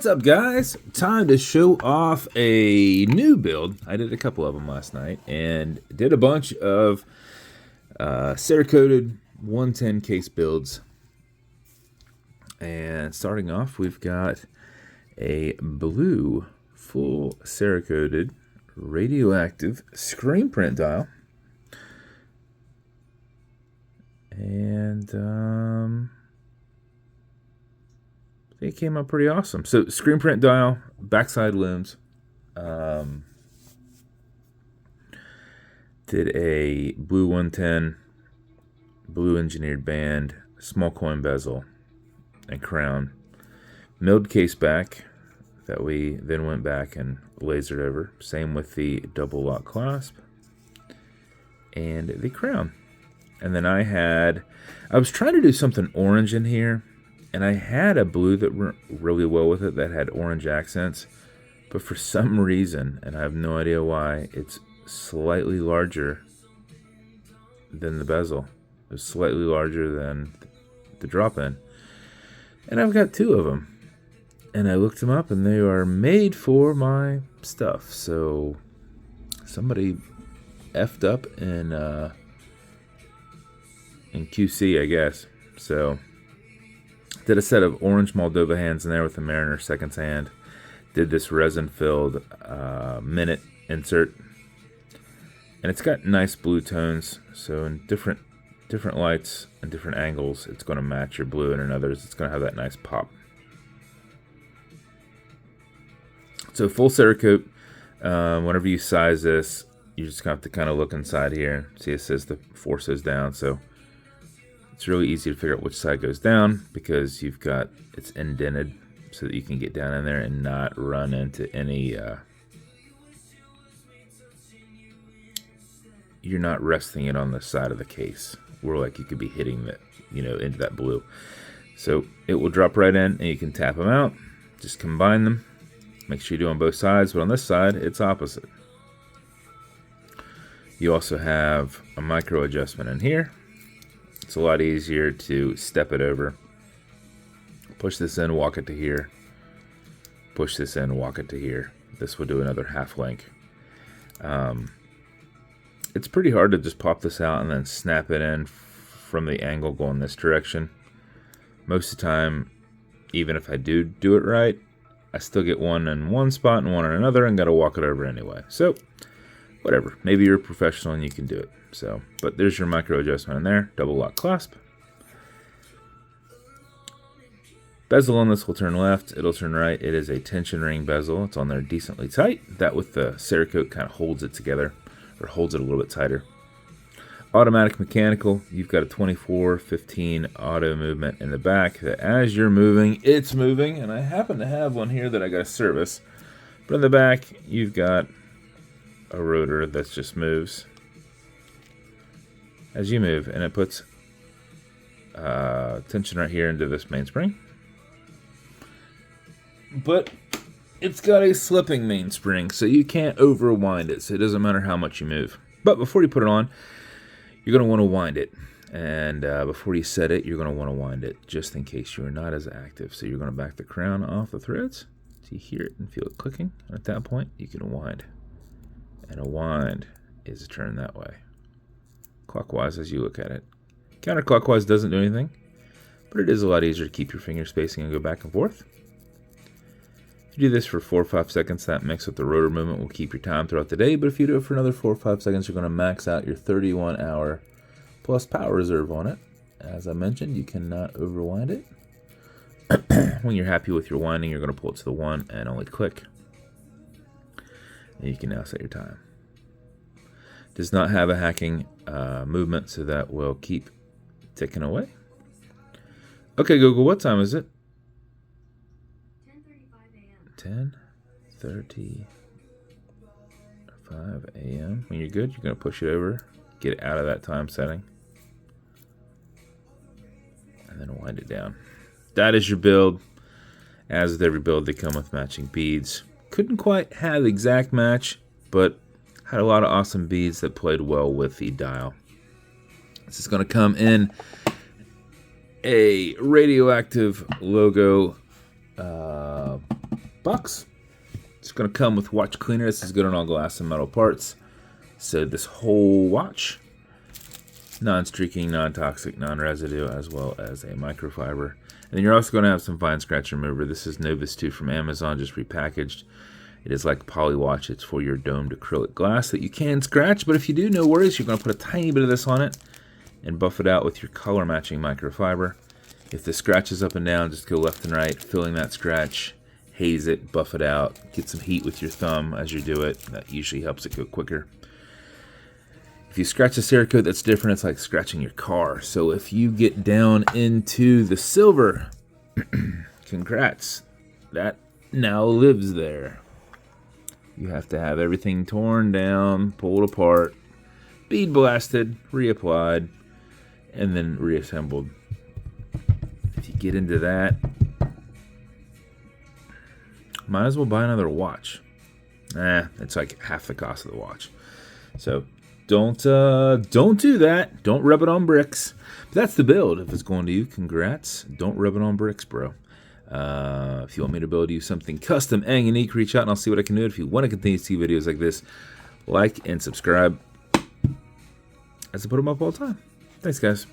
What's up, guys? Time to show off a new build. I did a couple of them last night and did a bunch of cerakoted 110 case builds. And starting off, we've got a blue full cerakoted radioactive screen print dial. And it came out pretty awesome. So screen print dial, backside looms. Did a blue 110, blue engineered band, small coin bezel, and crown. Milled case back that we then went back and lasered over. Same with the double lock clasp and the crown. And then I was trying to do something orange in here, and I had a blue that went really well with it that had orange accents, but for some reason, and I have no idea why, it's slightly larger than the bezel. It's slightly larger than the drop-in. And I've got two of them. And I looked them up, and they are made for my stuff. So somebody effed up in QC, I guess. So did a set of orange Moldova hands in there with the Mariner seconds hand. Did this resin-filled minute insert. And it's got nice blue tones. So in different lights and different angles, it's going to match your blue, and in others, it's going to have that nice pop. So full Cerakote. Whenever you size this, you just have to kind of look inside here. See, it says the force is down, so it's really easy to figure out which side goes down because it's indented so that you can get down in there and not run into any. You're not resting it on the side of the case where like you could be hitting that, into that blue. So it will drop right in, and you can tap them out. Just combine them. Make sure you do on both sides, but on this side, it's opposite. You also have a micro adjustment in here. It's a lot easier to step it over. Push this in, walk it to here. Push this in, walk it to here. This will do another half link. It's pretty hard to just pop this out and then snap it in from the angle going this direction. Most of the time, even if I do it right, I still get one in one spot and one in another and got to walk it over anyway. So, whatever. Maybe you're a professional and you can do it. So, but there's your micro adjustment in there. Double lock clasp. Bezel on this will turn left. It'll turn right. It is a tension ring bezel. It's on there decently tight. That with the Cerakote kind of holds it together, or holds it a little bit tighter. Automatic mechanical. You've got a 24-15 auto movement in the back that as you're moving, it's moving. And I happen to have one here that I got to service. But in the back, you've got a rotor that just moves as you move, and it puts tension right here into this mainspring. But it's got a slipping mainspring, so you can't overwind it, so it doesn't matter how much you move. But before you put it on, you're going to want to wind it. And before you set it, you're going to want to wind it, just in case you are not as active. So you're going to back the crown off the threads, so you hear it and feel it clicking. And at that point, you can wind. And a wind is a turn that way, clockwise as you look at it. Counterclockwise doesn't do anything, but it is a lot easier to keep your finger spacing and go back and forth. If you do this for 4 or 5 seconds, that mixed with the rotor movement will keep your time throughout the day, but if you do it for another 4 or 5 seconds, you're going to max out your 31-hour plus power reserve on it. As I mentioned, you cannot overwind it. When you're happy with your winding, you're going to pull it to the 1 and only click. And you can now set your time. Does not have a hacking movement, so that will keep ticking away. Okay, Google, what time is it? 10:35 a.m. When you're good, you're going to push it over, get it out of that time setting, and then wind it down. That is your build. As with every build, they come with matching beads. Couldn't quite have the exact match, but had a lot of awesome beads that played well with the dial. This is going to come in a Radioactive logo box. It's going to come with watch cleaner. This is good on all glass and metal parts. So this whole watch, non-streaking, non-toxic, non-residue, as well as a microfiber. And then you're also going to have some fine scratch remover. This is Novus 2 from Amazon, just repackaged. It is like poly watch. It's for your domed acrylic glass that you can scratch, but if you do, no worries. You're going to put a tiny bit of this on it and buff it out with your color matching microfiber. If the scratch is up and down, just go left and right, filling that scratch, haze it, buff it out, get some heat with your thumb as you do it. That usually helps it go quicker. If you scratch a cerakote that's different, it's like scratching your car. So if you get down into the silver, congrats, that now lives there. You have to have everything torn down, pulled apart, bead blasted, reapplied, and then reassembled. If you get into that, might as well buy another watch. It's like half the cost of the watch. So don't do that. Don't rub it on bricks. But that's the build. If it's going to you, congrats. Don't rub it on bricks, bro. If you want me to build you something custom and unique, reach out and I'll see what I can do. If you want to continue to see videos like this, like and subscribe as I put them up all the time. Thanks, guys.